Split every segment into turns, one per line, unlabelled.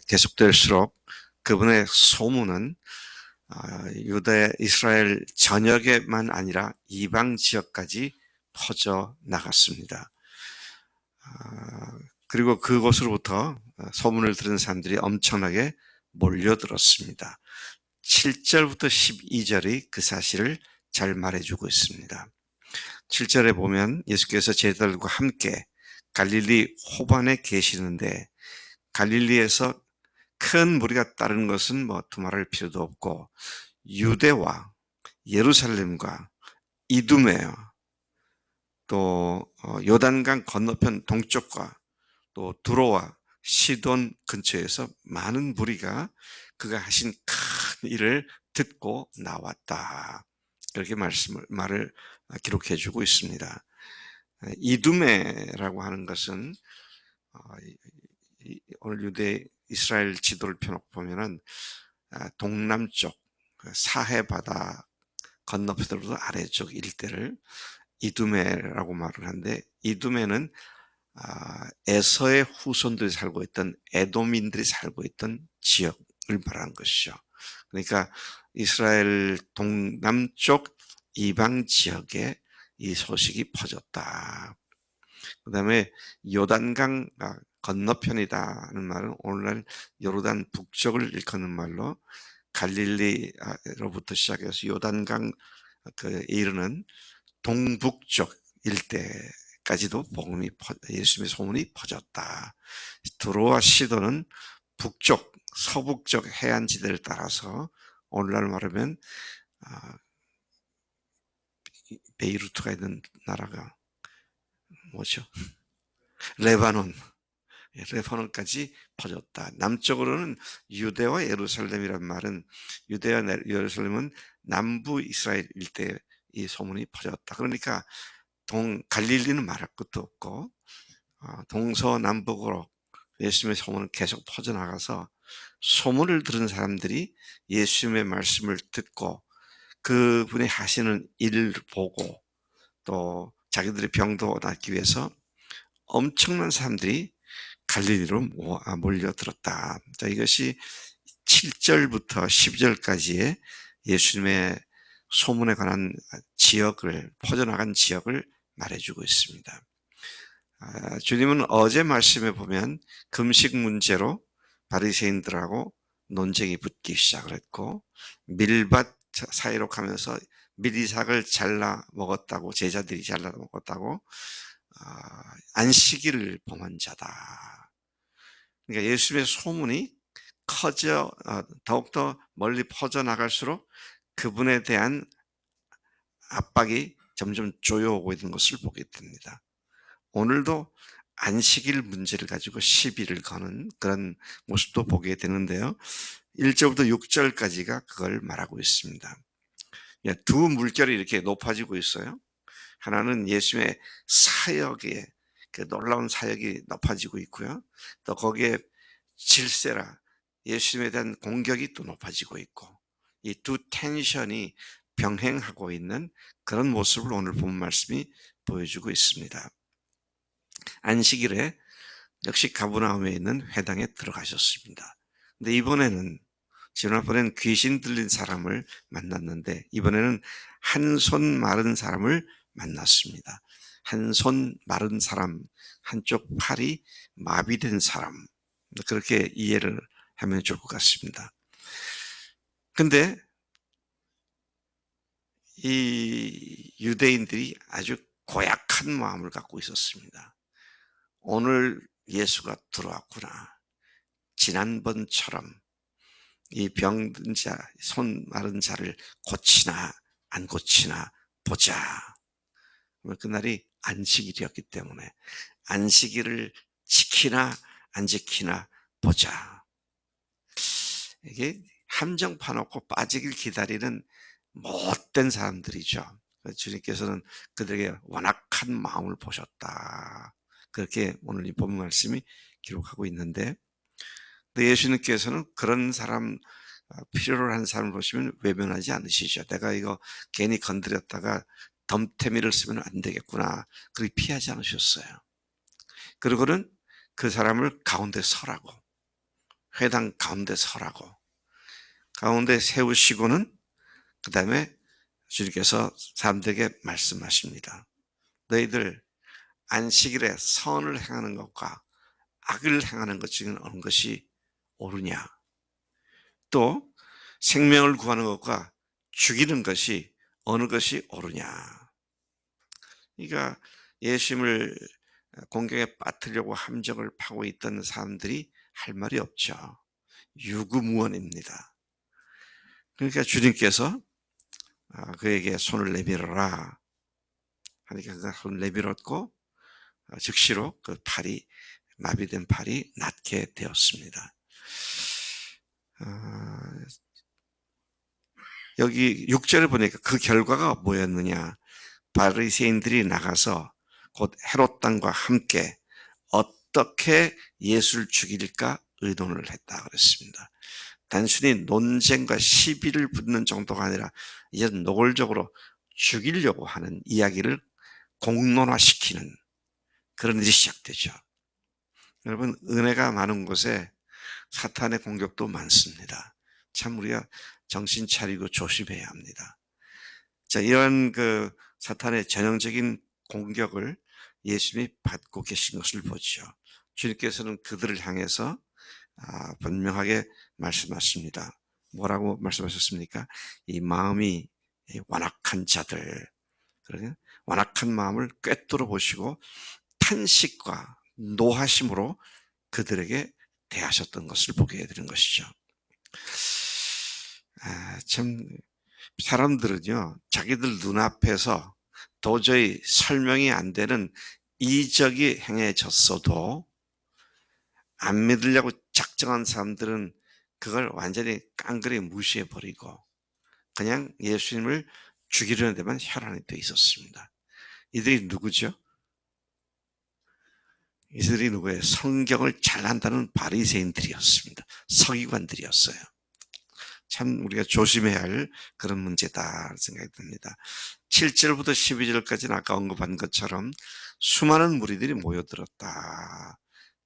계속될수록 그분의 소문은 유대 이스라엘 전역에만 아니라 이방 지역까지 퍼져 나갔습니다. 그리고 그곳으로부터 소문을 들은 사람들이 엄청나게 몰려들었습니다. 7절부터 12절이 그 사실을 잘 말해주고 있습니다. 7절에 보면 예수께서 제자들과 함께 갈릴리 호반에 계시는데, 갈릴리에서 큰 무리가 따르는 것은 두말할 필요도 없고, 유대와 예루살렘과 이두메와 또 요단강 건너편 동쪽과 또 두로와 시돈 근처에서 많은 무리가 그가 하신 큰 일을 듣고 나왔다. 이렇게 말을 기록해 주고 있습니다. 이두메라고 하는 것은 오늘 유대 이스라엘 지도를 펴놓고 보면은 동남쪽 사해 바다 건너편으로 아래쪽 일대를 이두메라고 말을 하는데, 이두메는 에서의 후손들이 살고 있던 에돔인들이 살고 있던 지역을 말하는 것이죠. 그러니까 이스라엘 동남쪽 이방 지역에 이 소식이 퍼졌다. 그 다음에 요단강 건너편이다는 말은 오늘날 요르단 북쪽을 일컫는 말로, 갈릴리로부터 시작해서 요단강 이르는 동북쪽 일대까지도 예수님의 소문이 퍼졌다. 두로와 시도는 북쪽, 서북쪽 해안지대를 따라서 오늘날 말하면 베이루트가 있는 나라가 뭐죠? 레바논까지 퍼졌다. 남쪽으로는 유대와 예루살렘이란 말은, 유대와 예루살렘은 남부 이스라엘 일대에 이 소문이 퍼졌다. 그러니까 갈릴리는 말할 것도 없고 동서남북으로 예수님의 소문은 계속 퍼져나가서 소문을 들은 사람들이 예수님의 말씀을 듣고 그분이 하시는 일을 보고 또 자기들의 병도 낫기 위해서 엄청난 사람들이 갈릴리로 몰려들었다. 자, 이것이 7절부터 10절까지의 예수님의 소문에 관한 퍼져나간 지역을 말해주고 있습니다. 주님은 어제 말씀에 보면 금식 문제로 바리새인들하고 논쟁이 붙기 시작을 했고, 밀밭 사이로 가면서 밀이삭을 잘라 먹었다고, 제자들이 잘라 먹었다고 안식일을 범한 자다. 그러니까 예수님의 소문이 더욱더 멀리 퍼져나갈수록 그분에 대한 압박이 점점 조여오고 있는 것을 보게 됩니다. 오늘도 안식일 문제를 가지고 시비를 거는 그런 모습도 보게 되는데요. 1절부터 6절까지가 그걸 말하고 있습니다. 두 물결이 이렇게 높아지고 있어요. 하나는 예수님의 사역의 놀라운 사역이 높아지고 있고요. 또 거기에 질세라, 예수님에 대한 공격이 또 높아지고 있고, 이 두 텐션이 병행하고 있는 그런 모습을 오늘 본 말씀이 보여주고 있습니다. 안식일에 역시 가버나움에 있는 회당에 들어가셨습니다. 근데 지난번에는 귀신 들린 사람을 만났는데, 이번에는 한 손 마른 사람을 만났습니다. 한 손 마른 사람, 한쪽 팔이 마비된 사람, 그렇게 이해를 하면 좋을 것 같습니다. 근데 이 유대인들이 아주 고약한 마음을 갖고 있었습니다. 오늘 예수가 들어왔구나. 지난번처럼 이 병든 자, 손 마른 자를 고치나 안 고치나 보자. 그날이 안식일이었기 때문에 안식일을 지키나 안 지키나 보자. 이게 함정 파놓고 빠지길 기다리는 못된 사람들이죠. 주님께서는 그들에게 완악한 마음을 보셨다. 그렇게 오늘 이 본문 말씀이 기록하고 있는데, 예수님께서는 그런 사람, 필요로 하는 사람을 보시면 외면하지 않으시죠. 내가 이거 괜히 건드렸다가 덤태미를 쓰면 안 되겠구나. 그렇게 피하지 않으셨어요. 그리고는 그 사람을 가운데 서라고, 회당 가운데 서라고. 가운데 세우시고는 그 다음에 주님께서 사람들에게 말씀하십니다. 너희들 안식일에 선을 행하는 것과 악을 행하는 것 중에 어느 것이 옳으냐? 또 생명을 구하는 것과 죽이는 것이 어느 것이 옳으냐? 그러니까 예수님을 공경에 빠뜨리려고 함정을 파고 있던 사람들이 할 말이 없죠. 유구무원입니다. 그러니까 주님께서 그에게 손을 내밀어라 하니까 그가 손을 내밀었고 즉시로 그 팔이 마비된 팔이 낫게 되었습니다. 여기 6절을 보니까 그 결과가 뭐였느냐? 바리새인들이 나가서 곧 헤롯 당과 함께 어떻게 예수를 죽일까 의논을 했다 그랬습니다. 단순히 논쟁과 시비를 붙는 정도가 아니라 이제 노골적으로 죽이려고 하는 이야기를 공론화시키는 그런 일이 시작되죠. 여러분, 은혜가 많은 곳에 사탄의 공격도 많습니다. 참 우리가 정신 차리고 조심해야 합니다. 자, 이런 그 사탄의 전형적인 공격을 예수님이 받고 계신 것을 보죠. 주님께서는 그들을 향해서 분명하게 말씀하십니다. 뭐라고 말씀하셨습니까? 이 마음이 완악한 자들, 그러니까 완악한 마음을 꿰뚫어 보시고 탄식과 노하심으로 그들에게 대하셨던 것을 보게 되는 것이죠. 참 사람들은요, 자기들 눈앞에서 도저히 설명이 안 되는 이적이 행해졌어도 안 믿으려고 작정한 사람들은 그걸 완전히 깡그리 무시해버리고 그냥 예수님을 죽이려는 데만 혈안이 돼 있었습니다. 이들이 누구죠? 이들이 누구예요? 성경을 잘 안다는 바리새인들이었습니다. 서기관들이었어요. 참 우리가 조심해야 할 그런 문제다 생각이 듭니다. 7절부터 12절까지는 아까 언급한 것처럼 수많은 무리들이 모여들었다.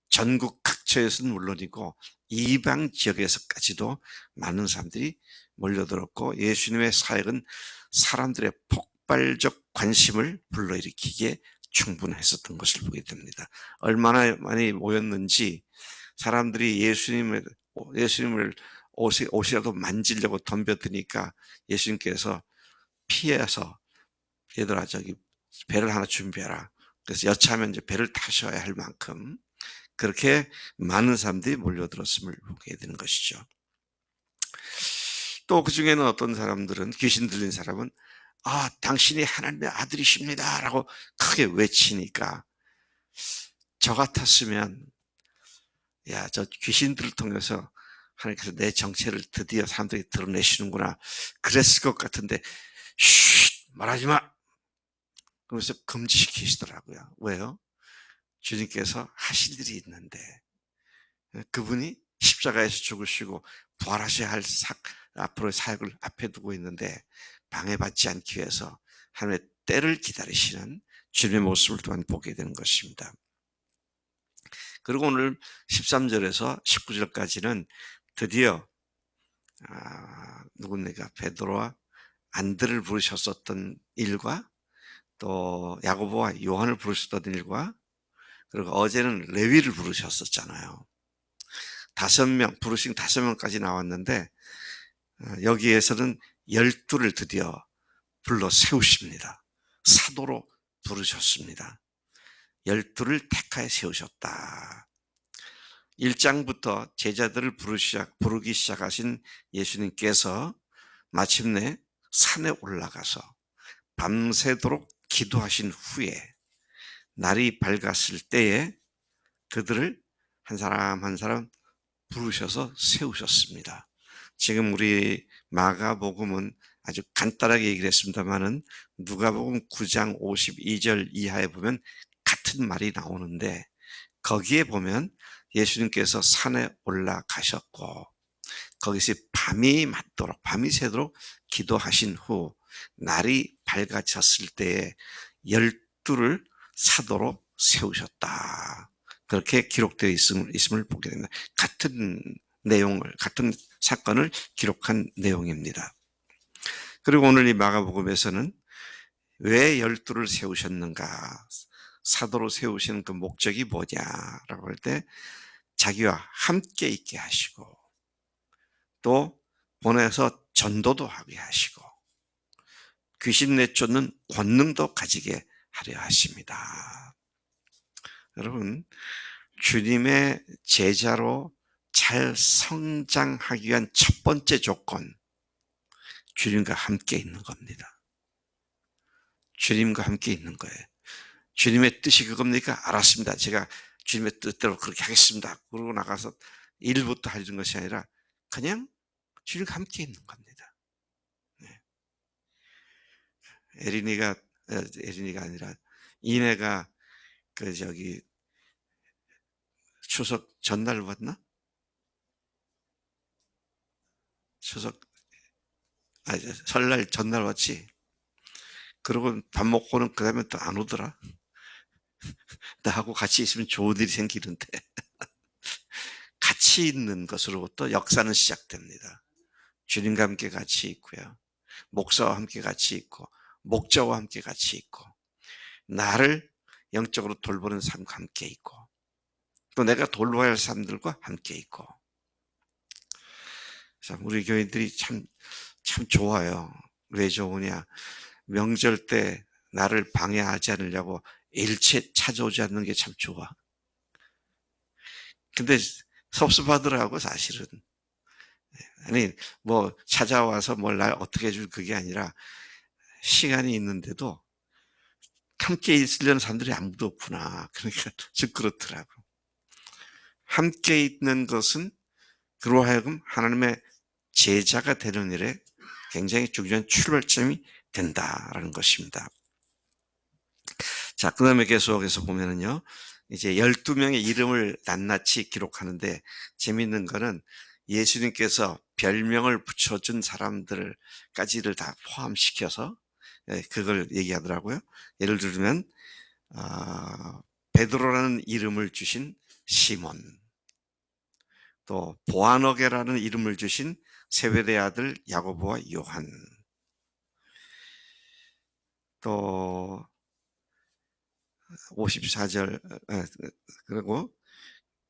전국 각처에서는 물론이고 이방 지역에서까지도 많은 사람들이 몰려들었고 예수님의 사역은 사람들의 폭발적 관심을 불러일으키기에 충분했었던 것을 보게 됩니다. 얼마나 많이 모였는지 사람들이 예수님을 옷이라도 만지려고 덤벼드니까 예수님께서 피해서 얘들아 저기 배를 하나 준비해라. 그래서 여차하면 이제 배를 타셔야 할 만큼 그렇게 많은 사람들이 몰려들었음을 보게 되는 것이죠. 또 그 중에는 어떤 사람들은 귀신 들린 사람은 당신이 하나님의 아들이십니다 라고 크게 외치니까 저 같았으면 야, 저 귀신들을 통해서 하나님께서 내 정체를 드디어 사람들이 드러내시는구나 그랬을 것 같은데 말하지 마. 그래서 금지시키시더라고요. 왜요? 주님께서 하실 일이 있는데 그분이 십자가에서 죽으시고 부활하셔야 할 앞으로의 사역을 앞에 두고 있는데 방해받지 않기 위해서 하나님의 때를 기다리시는 주님의 모습을 또한 보게 되는 것입니다. 그리고 오늘 13절에서 19절까지는 드디어 누굽니까? 베드로와 안드를 부르셨었던 일과 또 야고보와 요한을 부르셨던 일과 그리고 어제는 레위를 부르셨었잖아요. 5명, 부르신 5명까지 나왔는데 여기에서는 12를 드디어 불러 세우십니다. 사도로 부르셨습니다. 12를 택하여 세우셨다. 1장부터 제자들을 부르기 시작하신 예수님께서 마침내 산에 올라가서 밤새도록 기도하신 후에 날이 밝았을 때에 그들을 한 사람 한 사람 부르셔서 세우셨습니다. 지금 우리 마가복음은 아주 간단하게 얘기를 했습니다만은 누가복음 9장 52절 이하에 보면 같은 말이 나오는데 거기에 보면 예수님께서 산에 올라가셨고 거기서 밤이 새도록 기도하신 후 날이 밝아졌을 때에 12를 사도로 세우셨다. 그렇게 기록되어 있음을 보게 됩니다. 같은 내용을, 같은 사건을 기록한 내용입니다. 그리고 오늘 이 마가복음에서는 왜 열두를 세우셨는가, 사도로 세우시는 그 목적이 뭐냐라고 할 때 자기와 함께 있게 하시고 또 보내서 전도도 하게 하시고 귀신 내쫓는 권능도 가지게 하려 하십니다. 여러분, 주님의 제자로 잘 성장하기 위한 첫 번째 조건, 주님과 함께 있는 겁니다. 주님과 함께 있는 거예요. 주님의 뜻이 그겁니까? 알았습니다. 제가 주님의 뜻대로 그렇게 하겠습니다. 그러고 나가서 일부터 하는 것이 아니라 그냥 주님과 함께 있는 겁니다. 네. 에린이가 아니라 이내가 추석 전날 왔나? 추석, 설날 전날 왔지? 그러고 밥 먹고는 그 다음에 또 안 오더라. 나하고 같이 있으면 좋은 일이 생기는데. 같이 있는 것으로부터 역사는 시작됩니다. 주님과 함께 같이 있고요. 목사와 함께 같이 있고, 목자와 함께 같이 있고, 나를 영적으로 돌보는 사람과 함께 있고, 또 내가 돌봐야 할 사람들과 함께 있고. 그래서 우리 교인들이 참 좋아요. 왜 좋으냐? 명절 때 나를 방해하지 않으려고 일체 찾아오지 않는 게 참 좋아. 근데 섭섭하더라고, 사실은. 아니, 뭐 찾아와서 뭘 날 어떻게 해줄 그게 아니라 시간이 있는데도 함께 있으려는 사람들이 아무도 없구나. 그러니까 좀 그렇더라고. 함께 있는 것은 그로 하여금 하나님의 제자가 되는 일에 굉장히 중요한 출발점이 된다라는 것입니다. 자, 그 다음에 계속해서 보면은요, 이제 12명의 이름을 낱낱이 기록하는데 재미있는 거는 예수님께서 별명을 붙여준 사람들까지를 다 포함시켜서 그걸 얘기하더라고요. 예를 들면, 베드로라는 이름을 주신 시몬, 또 보아너게라는 이름을 주신 세베대 아들 야고보와 요한, 또 54절, 그리고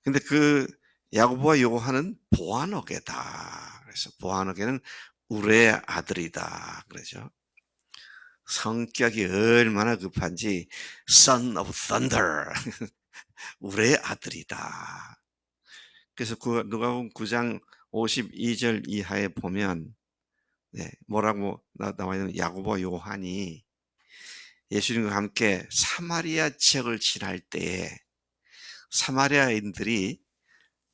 근데 그 야고보와 요한은 보아너게다. 그래서 보아너게는 우레의 아들이다. 그러죠. 성격이 얼마나 급한지 Son of Thunder, 우레의 아들이다. 그래서 그 누가복음 9장 52절 이하에 보면 뭐라고 나와 있는 야고보 요한이 예수님과 함께 사마리아 지역을 지날 때에 사마리아인들이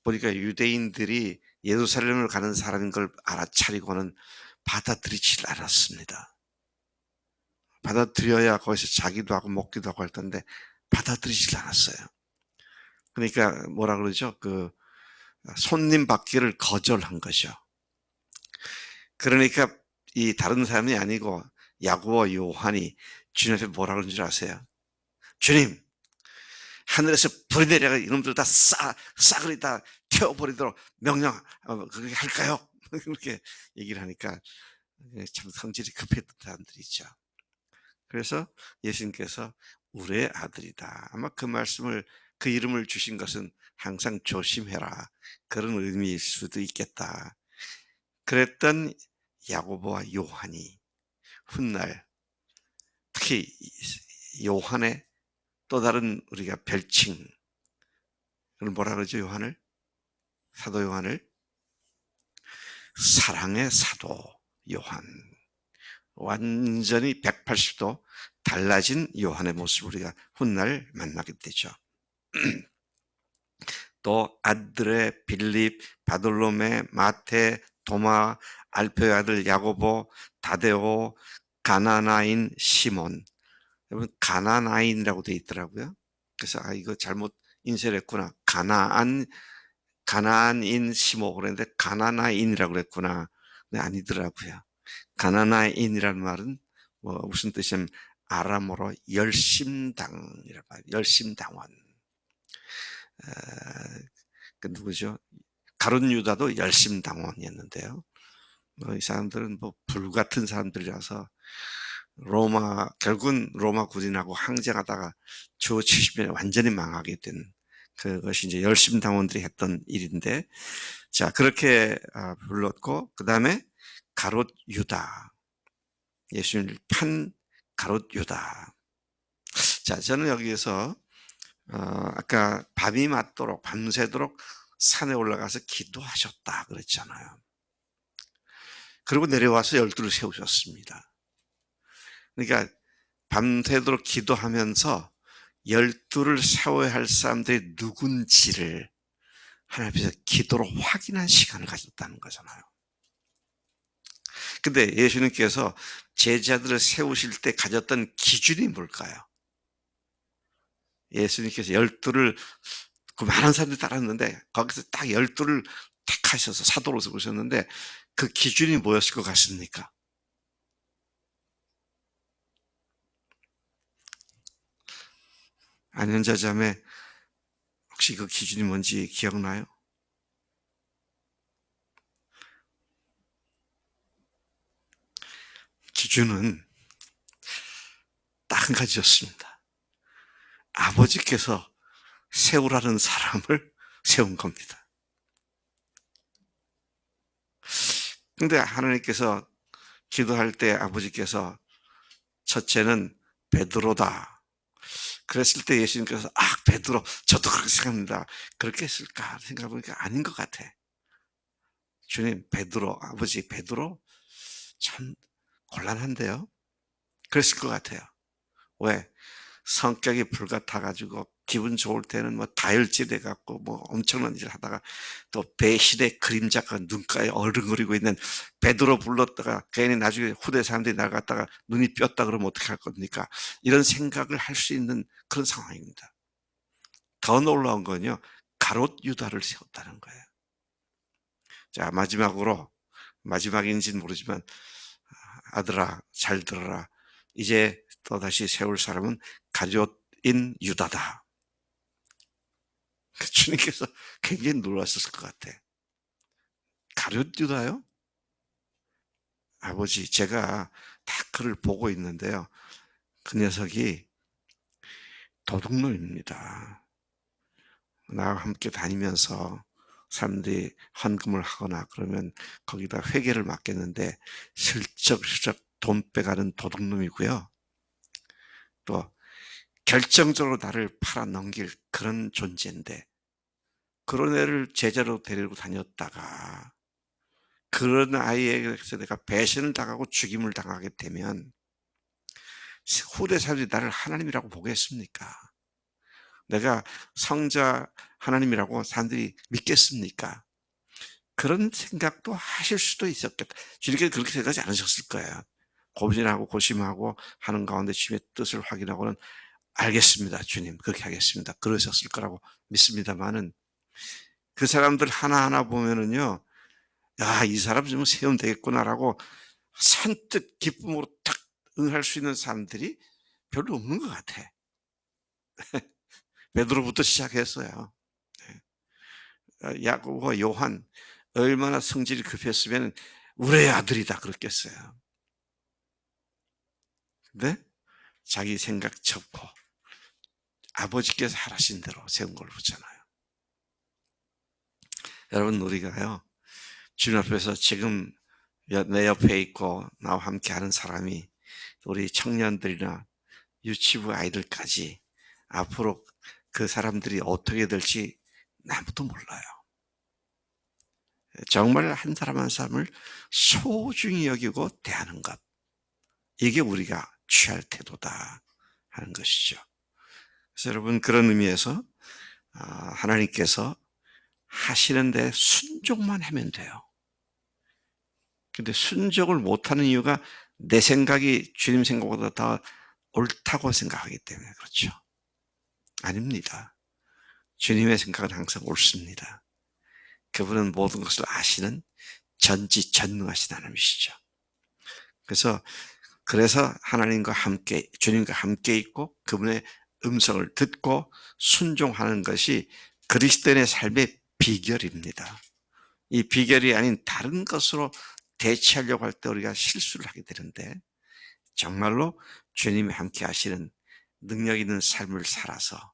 보니까 유대인들이 예루살렘을 가는 사람인 걸 알아차리고는 받아들이질 않았습니다. 받아들여야 거기서 자기도 하고 먹기도 하고 할 텐데 받아들이질 않았어요. 그러니까 뭐라 그러죠? 손님 받기를 거절한 거죠. 그러니까 이 다른 사람이 아니고 야고보와 요한이 주님 앞에 뭐라 그런 줄 아세요? 주님, 하늘에서 불이 내려가 이놈들 다 싸그리 다 태워버리도록 명령 그렇게 할까요? 그렇게 얘기를 하니까 참 성질이 급했던 사람들이죠. 그래서 예수님께서 우리의 아들이다. 아마 그 이름을 주신 것은 항상 조심해라. 그런 의미일 수도 있겠다. 그랬던 야고보와 요한이 훗날 특히 요한의 또 다른 우리가 별칭, 그걸 뭐라 그러죠? 사도 요한을 사랑의 사도 요한, 완전히 180도 달라진 요한의 모습을 우리가 훗날 만나게 되죠. 또 아드레, 빌립, 바돌로메, 마테, 도마, 알페의 아들 야고보, 다데오, 가나나인, 시몬. 여러분 가나나인이라고 되어 있더라고요. 그래서 이거 잘못 인쇄를 했구나. 가나안인 시모 그랬는데 가나나인이라고 그랬구나. 근데 아니더라고요. 가나나인이라는 말은 무슨 뜻이냐면 아람어로 열심당이라고 해요. 열심당원. 그 누구죠? 가룟 유다도 열심당원이었는데요. 이 사람들은 뭐 불같은 사람들이라서 결국은 로마 군인하고 항쟁하다가 주 70년에 완전히 망하게 된 그것이 이제 열심당원들이 했던 일인데, 자, 그렇게 불렀고, 그 다음에 가롯 유다. 예수님을 판 가롯 유다. 자, 저는 여기에서 아까 밤이 맞도록 밤새도록 산에 올라가서 기도하셨다 그랬잖아요. 그리고 내려와서 12를 세우셨습니다. 그러니까 밤새도록 기도하면서 12를 세워야 할 사람들이 누군지를 하나님 앞에서 기도로 확인한 시간을 가졌다는 거잖아요. 근데 예수님께서 제자들을 세우실 때 가졌던 기준이 뭘까요? 예수님께서 12를 그 많은 사람들이 따랐는데 거기서 딱 12를 택하셔서 사도로 세우셨는데 그 기준이 뭐였을 것 같습니까? 안현자 자매, 혹시 그 기준이 뭔지 기억나요? 기준은 딱 한 가지였습니다. 아버지께서 세우라는 사람을 세운 겁니다. 근데 하나님께서 기도할 때 아버지께서 첫째는 베드로다. 그랬을 때 예수님께서 베드로, 저도 그렇게 생각합니다. 그렇게 했을까 생각해보니까 아닌 것 같아. 주님, 베드로, 아버지 베드로 참 곤란한데요. 그랬을 것 같아요. 왜? 성격이 불같아가지고 기분 좋을 때는 뭐 다혈질해 갖고 뭐 엄청난 일을 하다가 또 배신의 그림자가 눈가에 어른거리고 있는 베드로 불렀다가 괜히 나중에 후대 사람들이 날 갖다가 눈이 뼈었다 그러면 어떻게 할 겁니까? 이런 생각을 할 수 있는 그런 상황입니다. 더 놀라운 건요, 가롯 유다를 세웠다는 거예요. 자, 마지막인지는 모르지만, 아들아, 잘 들어라. 이제 또다시 세울 사람은 가롯인 유다다. 주님께서 굉장히 놀라셨을 것 같아. 가룟 유다요? 아버지, 제가 다크를 보고 있는데요. 그 녀석이 도둑놈입니다. 나와 함께 다니면서 사람들이 헌금을 하거나 그러면 거기다 회계를 맡겼는데 슬쩍슬쩍 돈 빼가는 도둑놈이고요. 또 결정적으로 나를 팔아넘길 그런 존재인데, 그런 애를 제자로 데리고 다녔다가 그런 아이에게서 내가 배신을 당하고 죽임을 당하게 되면 후대 사람들이 나를 하나님이라고 보겠습니까? 내가 성자 하나님이라고 사람들이 믿겠습니까? 그런 생각도 하실 수도 있었겠다. 주님께서 그렇게 생각하지 않으셨을 거예요. 고민하고 고심하고 하는 가운데 주님의 뜻을 확인하고는 알겠습니다, 주님. 그렇게 하겠습니다. 그러셨을 거라고 믿습니다만은 그 사람들 하나하나 보면은요, 야, 이 사람 좀 세우면 되겠구나라고 선뜻 기쁨으로 탁 응할 수 있는 사람들이 별로 없는 것 같아. 베드로부터 시작했어요. 야고보와 요한 얼마나 성질이 급했으면 우리의 아들이다 그랬겠어요. 근데 자기 생각 접고 아버지께서 하라신 대로 세운 걸 보잖아요. 여러분, 우리가요, 주님 앞에서 지금 내 옆에 있고 나와 함께 하는 사람이 우리 청년들이나 유치부 아이들까지 앞으로 그 사람들이 어떻게 될지 아무도 몰라요. 정말 한 사람 한 사람을 소중히 여기고 대하는 것, 이게 우리가 취할 태도다 하는 것이죠. 그래서 여러분, 그런 의미에서 하나님께서 하시는데 순종만 하면 돼요. 근데 순종을 못하는 이유가 내 생각이 주님 생각보다 더 옳다고 생각하기 때문에 그렇죠. 아닙니다. 주님의 생각은 항상 옳습니다. 그분은 모든 것을 아시는 전지전능하신 하나님이시죠. 그래서 하나님과 함께, 주님과 함께 있고 그분의 음성을 듣고 순종하는 것이 그리스도인의 삶의 비결입니다. 이 비결이 아닌 다른 것으로 대체하려고 할 때 우리가 실수를 하게 되는데, 정말로 주님이 함께 하시는 능력 있는 삶을 살아서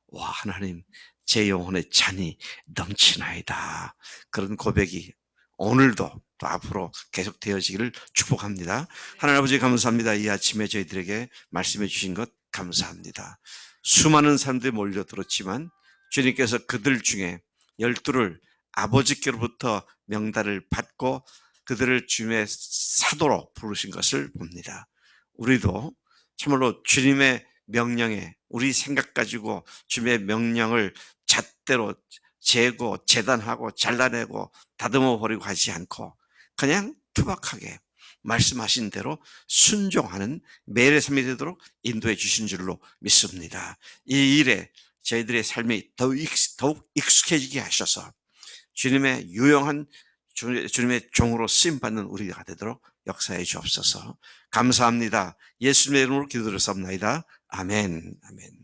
와, 하나님, 제 영혼의 잔이 넘치나이다, 그런 고백이 오늘도 또 앞으로 계속 되어지기를 축복합니다. 하나님 아버지, 감사합니다. 이 아침에 저희들에게 말씀해 주신 것 감사합니다. 수많은 사람들이 몰려들었지만 주님께서 그들 중에 12를 아버지께로부터 명단을 받고 그들을 주님의 사도로 부르신 것을 봅니다. 우리도 참으로 주님의 명령에 우리 생각 가지고 주님의 명령을 잣대로 재고 재단하고 잘라내고 다듬어 버리고 하지 않고 그냥 투박하게 말씀하신 대로 순종하는 매일의 삶이 되도록 인도해 주신 줄로 믿습니다. 이 일에 저희들의 삶이 더욱 익숙해지게 하셔서 주님의 유용한 주님의 종으로 쓰임받는 우리가 되도록 역사해 주옵소서. 감사합니다. 예수님의 이름으로 기도드렸사옵나이다. 아멘. 아멘.